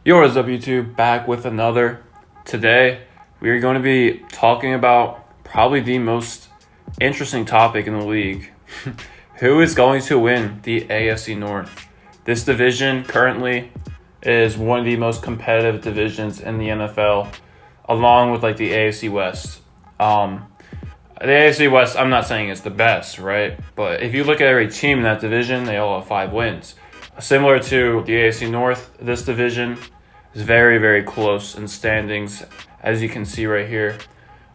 Yo, what is up, YouTube? Back with another. Today, we are going to be talking about probably the most interesting topic in the league. Who is going to win the AFC North? This division currently is one of the most competitive divisions in the NFL, along with like the AFC West. The AFC West, I'm not saying it's the best, right? But if you look at every team in that division, they all have 5 wins. Similar to the AFC North, this division is very, very close in standings, as you can see right here.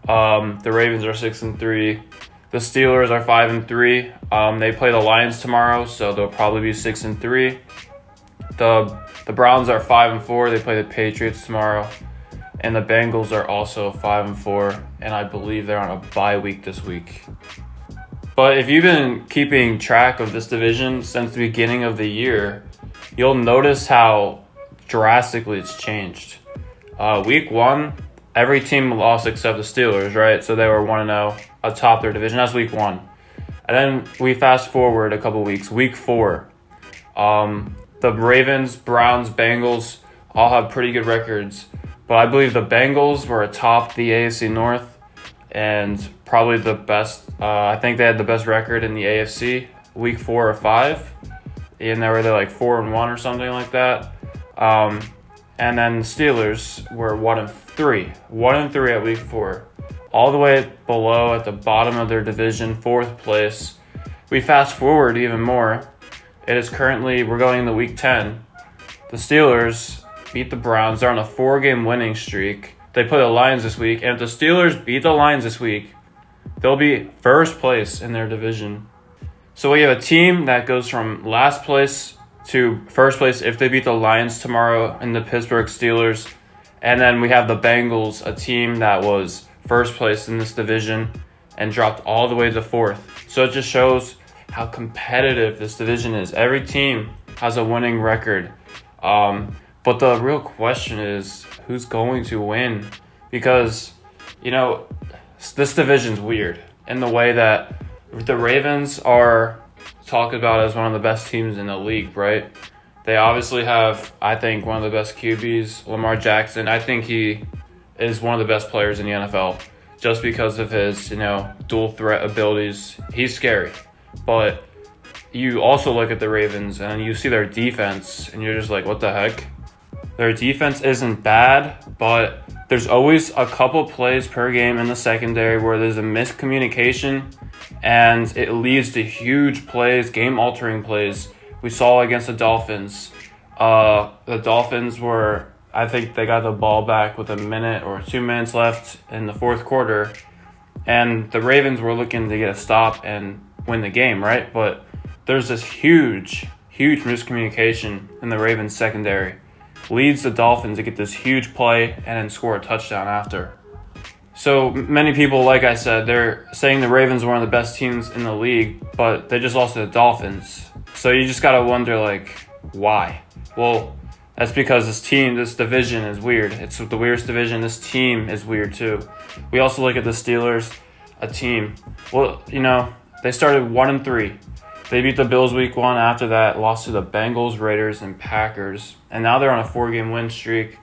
The Ravens are 6-3. The Steelers are 5-3. They play the Lions tomorrow, so they'll probably be 6-3. The Browns are 5-4. They play the Patriots tomorrow. And the Bengals are also 5-4, and I believe they're on a bye week this week. But if you've been keeping track of this division since the beginning of the year, you'll notice how drastically it's changed. Week 1, every team lost except the Steelers, right? So they were 1-0 atop their division. That's week 1. And then we fast forward a couple weeks. Week 4, the Ravens, Browns, Bengals all have pretty good records. But I believe the Bengals were atop the AFC North and probably the best. I think they had the best record in the AFC, week 4 or 5. And they were like 4-1 or something like that. And then the Steelers were 1-3. 1-3 at week 4. All the way below at the bottom of their division, 4th place. We fast forward even more. It is currently, we're going into week 10. The Steelers beat the Browns. They're on a 4-game winning streak. They play the Lions this week. And if the Steelers beat the Lions this week, they'll be first place in their division. So we have a team that goes from last place to first place if they beat the Lions tomorrow and the Pittsburgh Steelers. And then we have the Bengals, a team that was first place in this division and dropped all the way to 4th. So it just shows how competitive this division is. Every team has a winning record. But the real question is, who's going to win? Because, this division's weird in the way that the Ravens are talked about as one of the best teams in the league, right? They obviously have, I think, one of the best QBs, Lamar Jackson. I think he is one of the best players in the NFL just because of his, dual threat abilities. He's scary. But you also look at the Ravens and you see their defense and you're just like, what the heck? Their defense isn't bad, but there's always a couple plays per game in the secondary where there's a miscommunication and it leads to huge plays, game-altering plays. We saw against the Dolphins. The Dolphins I think they got the ball back with a minute or 2 minutes left in the 4th quarter, and the Ravens were looking to get a stop and win the game, right? But there's this huge miscommunication in the Ravens secondary. Leads the Dolphins to get this huge play and then score a touchdown after. So many people, like I said, they're saying the Ravens are one of the best teams in the league, but they just lost to the Dolphins. So you just got to wonder, why? Well, that's because this division is weird. It's the weirdest division. This team is weird too. We also look at the Steelers, a team. Well, they started 1-3. They beat the Bills week 1. After that, lost to the Bengals, Raiders, and Packers. And now they're on a 4-game win streak.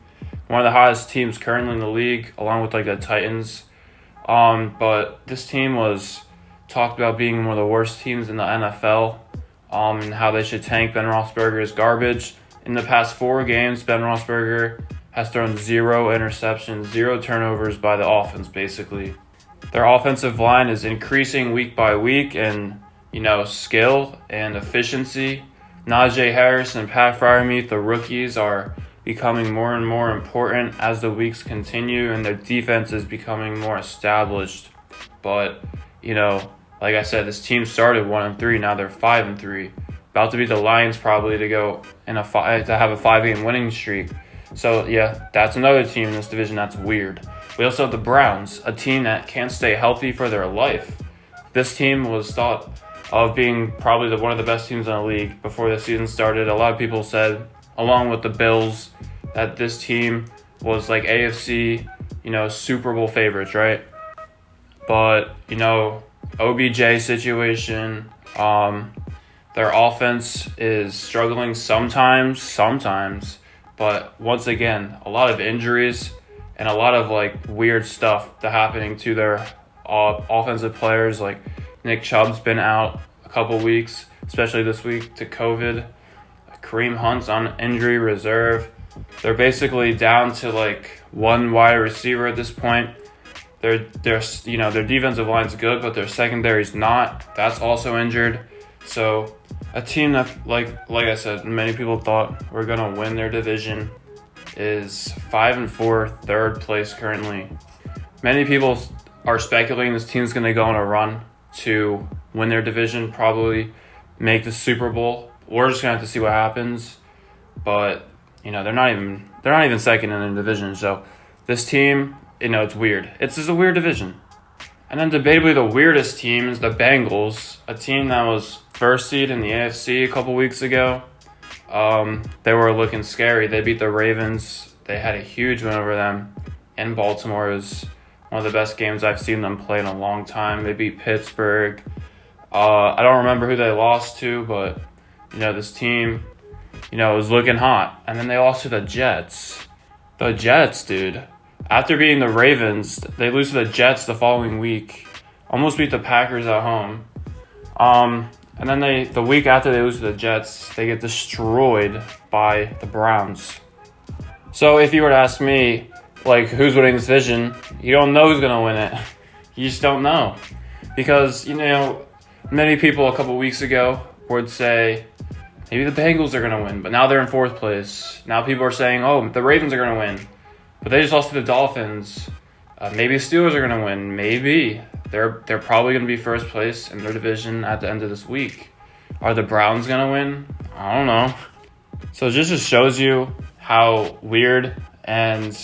One of the hottest teams currently in the league, along with the Titans. But this team was talked about being one of the worst teams in the NFL. And how they should tank. Ben Roethlisberger is garbage. In the past 4 games, Ben Roethlisberger has thrown 0 interceptions, 0 turnovers by the offense, basically. Their offensive line is increasing week by week, and skill and efficiency. Najee Harris and Pat Freiermuth, the rookies, are becoming more and more important as the weeks continue, and their defense is becoming more established. But, like I said, this team started 1-3. Now they're 5-3. About to beat the Lions probably to go to have a 5-game winning streak. So, yeah, that's another team in this division that's weird. We also have the Browns, a team that can't stay healthy for their life. This team was thought of being probably one of the best teams in the league before the season started. A lot of people said, along with the Bills, that this team was like AFC, Super Bowl favorites, right? But, OBJ situation, their offense is struggling sometimes, But once again, a lot of injuries and a lot of weird stuff happening to their offensive players. Like Nick Chubb's been out a couple weeks, especially this week to COVID. Kareem Hunt's on injury reserve. They're basically down to one wide receiver at this point. Their defensive line's good, but their secondary's not. That's also injured. So a team that like I said, many people thought were gonna win their division is 5-4, third place currently. Many people are speculating this team's gonna go on a run to win their division, probably make the Super Bowl. We're just gonna have to see what happens. But they're not even second in the division. So this team, it's weird. It's just a weird division. And then debatably the weirdest team is the Bengals, a team that was first seed in the AFC a couple weeks ago. They were looking scary. They beat the Ravens. They had a huge win over them in Baltimore. It was one of the best games I've seen them play in a long time. They beat Pittsburgh. I don't remember who they lost to, but this team, was looking hot. And then they lost to the Jets. The Jets, dude. After beating the Ravens, they lose to the Jets the following week. Almost beat the Packers at home. And then the week after they lose to the Jets, they get destroyed by the Browns. So if you were to ask me, who's winning this division, you don't know who's going to win it. You just don't know. Because, many people a couple weeks ago would say, maybe the Bengals are going to win, but now they're in fourth place. Now people are saying, oh, the Ravens are going to win. But they just lost to the Dolphins. Maybe the Steelers are going to win. Maybe. They're probably going to be first place in their division at the end of this week. Are the Browns going to win? I don't know. So it just shows you how weird and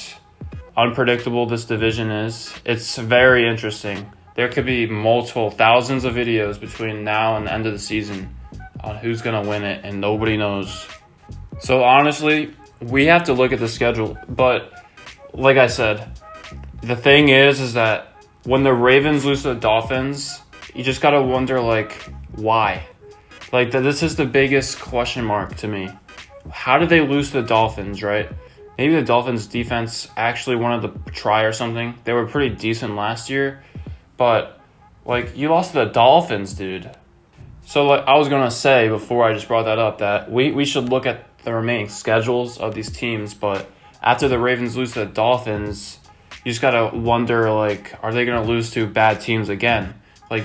unpredictable this division is. It's very interesting. There could be multiple thousands of videos between now and the end of the season on who's going to win it, and nobody knows. So honestly, we have to look at the schedule. But like I said, the thing is that when the Ravens lose to the Dolphins, you just got to wonder, why? This is the biggest question mark to me. How did they lose to the Dolphins, right? Maybe the Dolphins' defense actually wanted to try or something. They were pretty decent last year. But, you lost to the Dolphins, dude. So, I was going to say before I just brought that up that we should look at the remaining schedules of these teams. But after the Ravens lose to the Dolphins, you just got to wonder, are they going to lose to bad teams again?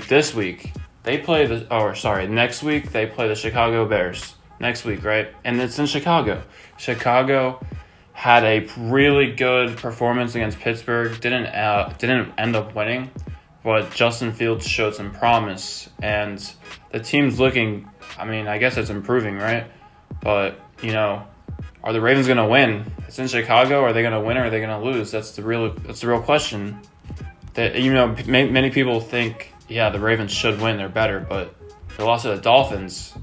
This week, next week, they play the Chicago Bears. Next week, right? And it's in Chicago. Chicago had a really good performance against Pittsburgh. Didn't end up winning, but Justin Fields showed some promise. And the team's looking, I guess it's improving, right? But, are the Ravens going to win? It's in Chicago. Are they going to win or are they going to lose? That's the real question. Many people think, yeah, the Ravens should win. They're better, but they lost to the Dolphins.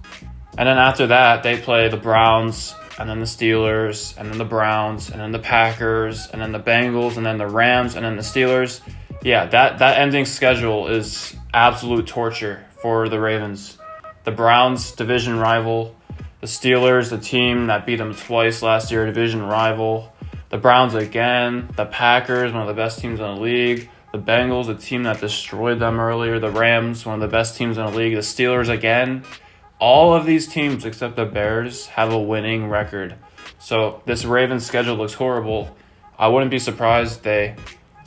And then after that, they play the Browns, and then the Steelers, and then the Browns, and then the Packers, and then the Bengals, and then the Rams, and then the Steelers. Yeah, that ending schedule is absolute torture for the Ravens. The Browns, division rival. The Steelers, the team that beat them twice last year, division rival. The Browns again. The Packers, one of the best teams in the league. The Bengals, a team that destroyed them earlier. The Rams, one of the best teams in the league. The Steelers again. All of these teams, except the Bears, have a winning record. So this Ravens schedule looks horrible. I wouldn't be surprised they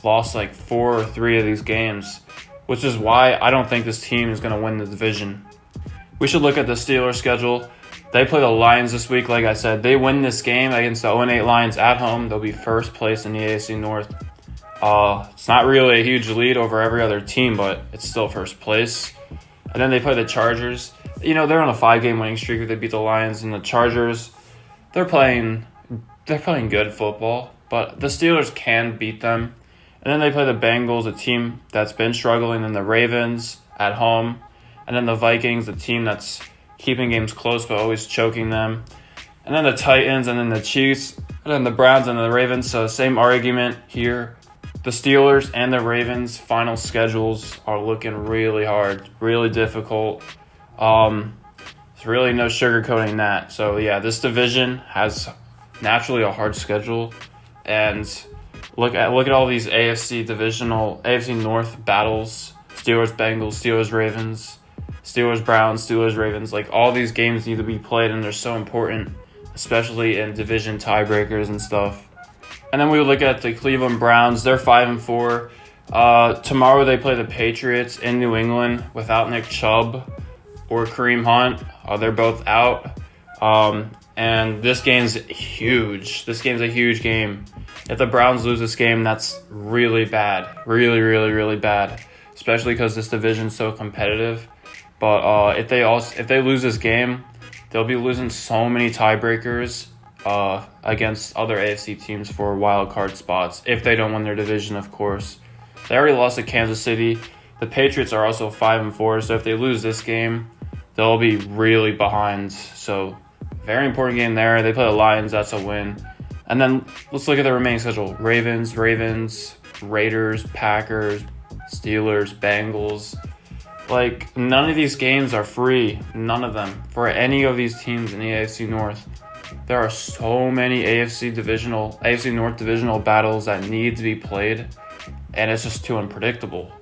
lost 4 or 3 of these games, which is why I don't think this team is going to win the division. We should look at the Steelers schedule. They play the Lions this week, like I said. They win this game against the 0-8 Lions at home. They'll be first place in the AFC North. It's not really a huge lead over every other team, but it's still first place. And then they play the Chargers. They're on a 5-game winning streak. They beat the Lions, and the Chargers, they're playing good football, but the Steelers can beat them. And then they play the Bengals, a team that's been struggling, and the Ravens at home. And then the Vikings, a team that's keeping games close but always choking them. And then the Titans, and then the Chiefs, and then the Browns and the Ravens. So same argument here. The Steelers and the Ravens' final schedules are looking really hard, really difficult. There's really no sugarcoating that. So yeah, this division has naturally a hard schedule, and look at all these AFC North battles: Steelers, Bengals, Steelers, Ravens, Steelers, Browns, Steelers, Ravens. Like, all these games need to be played, and they're so important, especially in division tiebreakers and stuff. And then we look at the Cleveland Browns. They're 5-4. Tomorrow they play the Patriots in New England without Nick Chubb or Kareem Hunt. They're both out. And this game's huge. This game's a huge game. If the Browns lose this game, that's really bad. Really, really, really bad. Especially because this division's so competitive. But if they lose this game, they'll be losing so many tiebreakers against other AFC teams for wild card spots. If they don't win their division, of course. They already lost to Kansas City. The Patriots are also 5-4. So if they lose this game, they'll be really behind. So very important game there. They play the Lions. That's a win. And then let's look at the remaining schedule. Ravens, Raiders, Packers, Steelers, Bengals. Like, none of these games are free. None of them. For any of these teams in the AFC North. There are so many AFC North divisional battles that need to be played. And it's just too unpredictable.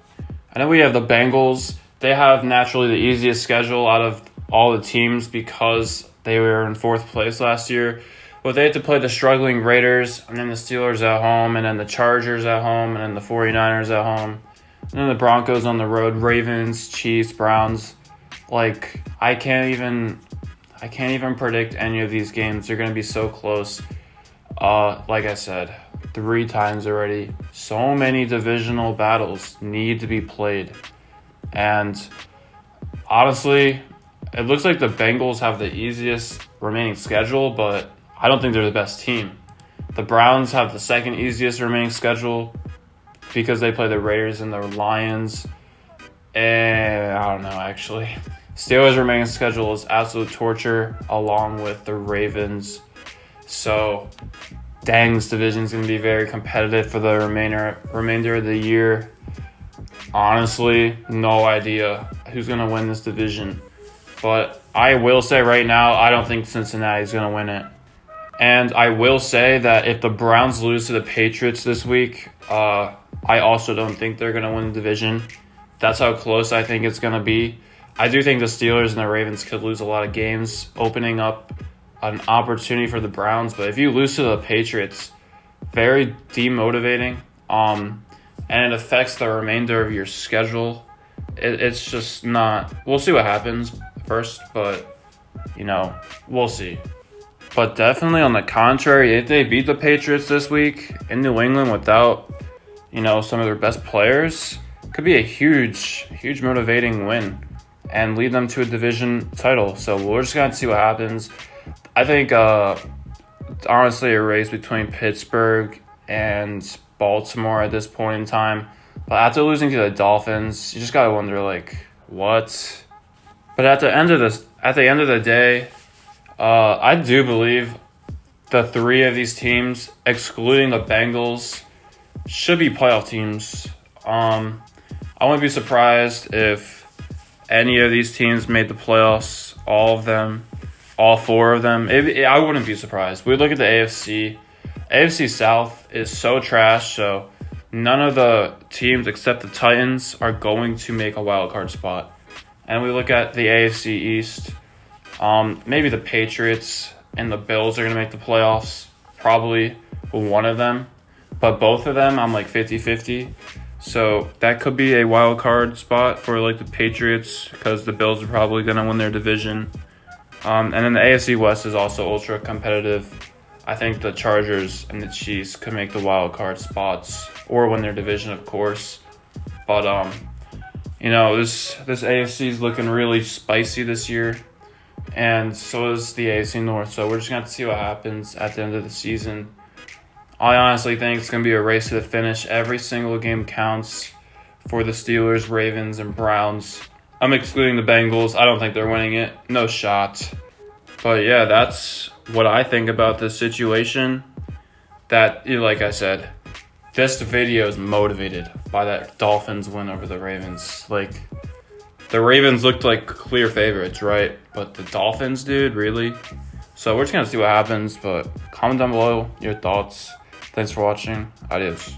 And then we have the Bengals. They have naturally the easiest schedule out of all the teams because they were in 4th place last year. But they had to play the struggling Raiders, and then the Steelers at home, and then the Chargers at home, and then the 49ers at home. And then the Broncos on the road, Ravens, Chiefs, Browns. Like, I can't even predict any of these games. They're going to be so close. Like I said, 3 times already. So many divisional battles need to be played. And honestly, it looks like the Bengals have the easiest remaining schedule, but I don't think they're the best team. The Browns have the second easiest remaining schedule because they play the Raiders and the Lions. And I don't know, actually. Steelers' remaining schedule is absolute torture, along with the Ravens. So, dang, this division is going to be very competitive for the remainder of the year. Honestly, no idea who's going to win this division. But I will say right now, I don't think Cincinnati's going to win it. And I will say that if the Browns lose to the Patriots this week, I also don't think they're going to win the division. That's how close I think it's going to be. I do think the Steelers and the Ravens could lose a lot of games, opening up an opportunity for the Browns. But if you lose to the Patriots, very demotivating. And it affects the remainder of your schedule. It's just not... We'll see what happens first, but, we'll see. But definitely on the contrary, if they beat the Patriots this week in New England without, some of their best players, it could be a huge, huge motivating win and lead them to a division title. So we're just going to see what happens. I think, it's honestly a race between Pittsburgh and Baltimore at this point in time. But after losing to the Dolphins, you just got to wonder, what? But at the end of the day, I do believe the 3 of these teams, excluding the Bengals, should be playoff teams. I wouldn't be surprised if any of these teams made the playoffs, all of them, all 4 of them. I wouldn't be surprised. We look at the AFC. AFC South is so trash, so none of the teams except the Titans are going to make a wild card spot. And we look at the AFC East. Maybe the Patriots and the Bills are going to make the playoffs. Probably one of them. But both of them, I'm 50-50. So that could be a wild card spot for the Patriots because the Bills are probably going to win their division. And then the AFC West is also ultra competitive. I think the Chargers and the Chiefs could make the wild card spots or win their division, of course. But this AFC is looking really spicy this year. And so is the AFC North. So we're just going to have to see what happens at the end of the season. I honestly think it's going to be a race to the finish. Every single game counts for the Steelers, Ravens, and Browns. I'm excluding the Bengals. I don't think they're winning it. No shot. But yeah, that's what I think about this situation. That, like I said, this video is motivated by that Dolphins win over the Ravens. The Ravens looked like clear favorites, right? But the Dolphins, dude, really? So we're just going to see what happens, but comment down below your thoughts. Thanks for watching. Adios.